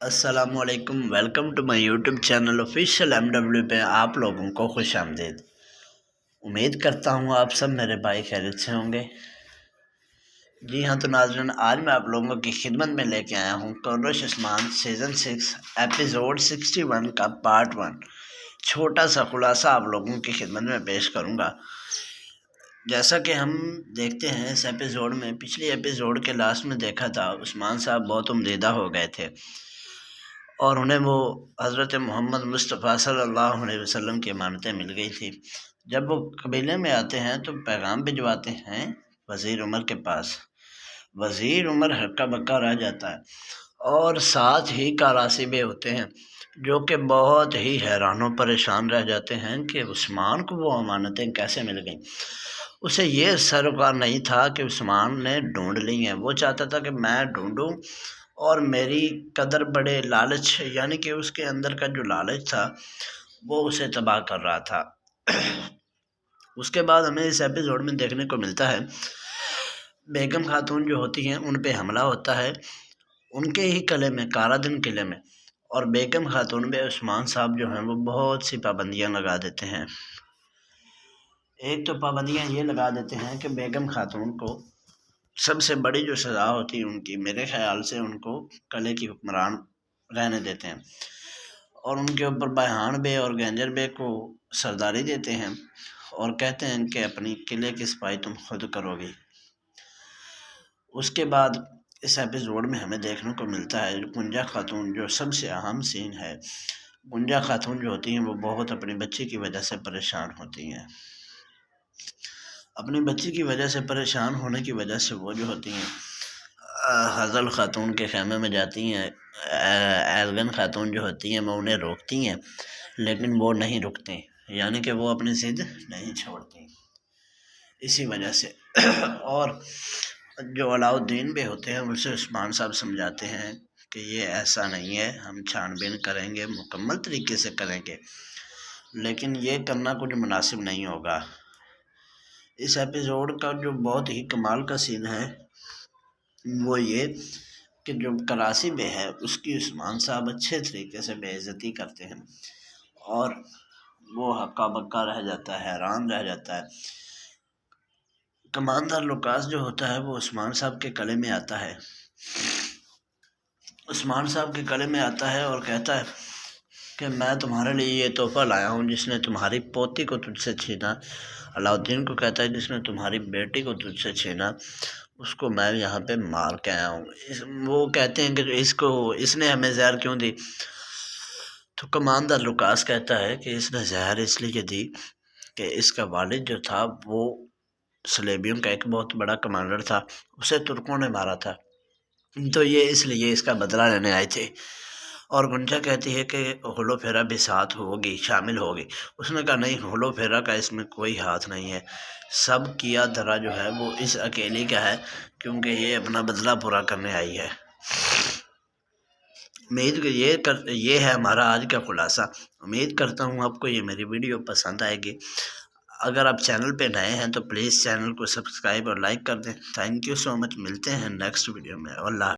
السلام علیکم، welcome to my YouTube channel official MW پہ آپ لوگوں کو خوش آمدید۔ امید کرتا ہوں آپ سب میرے بھائی خیریت سے ہوں گے۔ جی ہاں، تو ناظرین، آج میں آپ لوگوں کی خدمت میں لے کے آیا ہوں قرش عثمان سیزن 6 ایپیسوڈ 61 کا پارٹ 1۔ چھوٹا سا خلاصہ آپ لوگوں کی خدمت میں پیش کروں گا۔ جیسا کہ ہم دیکھتے ہیں اس ایپیسوڈ میں، پچھلی ایپیسوڈ کے لاسٹ میں دیکھا تھا عثمان صاحب بہت عمدیدہ ہو گئے تھے اور انہیں وہ حضرت محمد مصطفیٰ صلی اللہ علیہ وسلم کی امانتیں مل گئی تھی۔ جب وہ قبیلے میں آتے ہیں تو پیغام بھجواتے ہیں وزیر عمر کے پاس۔ وزیر عمر ہکا بکا رہ جاتا ہے اور ساتھ ہی کاراسی بے ہوتے ہیں جو کہ بہت ہی حیران و پریشان رہ جاتے ہیں کہ عثمان کو وہ امانتیں کیسے مل گئیں۔ اسے یہ سروکار نہیں تھا کہ عثمان نے ڈھونڈ لی ہیں، وہ چاہتا تھا کہ میں ڈھونڈوں اور میری قدر بڑے لالچ، یعنی کہ اس کے اندر کا جو لالچ تھا وہ اسے تباہ کر رہا تھا۔ اس کے بعد ہمیں اس ایپیسوڈ میں دیکھنے کو ملتا ہے بیگم خاتون جو ہوتی ہیں ان پہ حملہ ہوتا ہے ان کے ہی قلعے میں، کارا دن قلعے میں، اور بیگم خاتون پہ عثمان صاحب جو ہیں وہ بہت سی پابندیاں لگا دیتے ہیں۔ ایک تو پابندیاں یہ لگا دیتے ہیں کہ بیگم خاتون کو سب سے بڑی جو سزا ہوتی ہے ان کی، میرے خیال سے ان کو قلعے کی حکمران رہنے دیتے ہیں اور ان کے اوپر بہان بے اور گنجر بے کو سرداری دیتے ہیں اور کہتے ہیں کہ اپنی قلعے کی صفائی تم خود کرو گی۔ اس کے بعد اس ایپیسوڈ میں ہمیں دیکھنے کو ملتا ہے گنجا خاتون، جو سب سے اہم سین ہے۔ گنجا خاتون جو ہوتی ہیں وہ بہت اپنی بچی کی وجہ سے پریشان ہوتی ہیں۔ اپنی بچی کی وجہ سے پریشان ہونے کی وجہ سے وہ جو ہوتی ہیں حضل خاتون کے خیمے میں جاتی ہیں۔ ایلگن خاتون جو ہوتی ہیں وہ انہیں روکتی ہیں لیکن وہ نہیں رکتے، یعنی کہ وہ اپنی ضد نہیں چھوڑتی اسی وجہ سے۔ اور جو علاء الدین بے ہوتے ہیں اسے عثمان صاحب سمجھاتے ہیں کہ یہ ایسا نہیں ہے، ہم چھان بین کریں گے، مکمل طریقے سے کریں گے، لیکن یہ کرنا کچھ مناسب نہیں ہوگا۔ اس ایپیسوڈ کا جو بہت ہی کمال کا سین ہے وہ یہ کہ جو کراسی بے ہے اس کی عثمان صاحب اچھے طریقے سے بے عزتی کرتے ہیں اور وہ ہکا بکا رہ جاتا ہے، حیران رہ جاتا ہے۔ کماندار لوکاس جو ہوتا ہے وہ عثمان صاحب کے قلعے میں آتا ہے، عثمان صاحب کے قلعے میں آتا ہے اور کہتا ہے کہ میں تمہارے لیے یہ تحفہ لایا ہوں جس نے تمہاری پوتی کو تجھ سے چھینا۔ علاء الدین کو کہتا ہے جس نے تمہاری بیٹی کو تجھ سے چھینا اس کو میں یہاں پہ مار کے آیا ہوں۔ وہ کہتے ہیں کہ اس نے ہمیں زہر کیوں دی؟ تو کماندار لوکاس کہتا ہے کہ اس نے زہر اس لیے دی کہ اس کا والد جو تھا وہ صلیبیوں کا ایک بہت بڑا کمانڈر تھا، اسے ترکوں نے مارا تھا، تو یہ اس لیے اس کا بدلہ لینے آئے تھے۔ اور گنجا کہتی ہے کہ ہولو پھیرا بھی ساتھ ہوگی، شامل ہوگی۔ اس نے کہا نہیں، ہولو پھیرا کا اس میں کوئی ہاتھ نہیں ہے، سب کیا دھرا جو ہے وہ اس اکیلی کا ہے کیونکہ یہ اپنا بدلہ پورا کرنے آئی ہے۔ امید یہ ہے ہمارا آج کا خلاصہ۔ امید کرتا ہوں آپ کو یہ میری ویڈیو پسند آئے گی۔ اگر آپ چینل پہ نئے ہیں تو پلیز چینل کو سبسکرائب اور لائک کر دیں۔ تھینک یو سو مچ، ملتے ہیں نیکسٹ ویڈیو میں۔ اللہ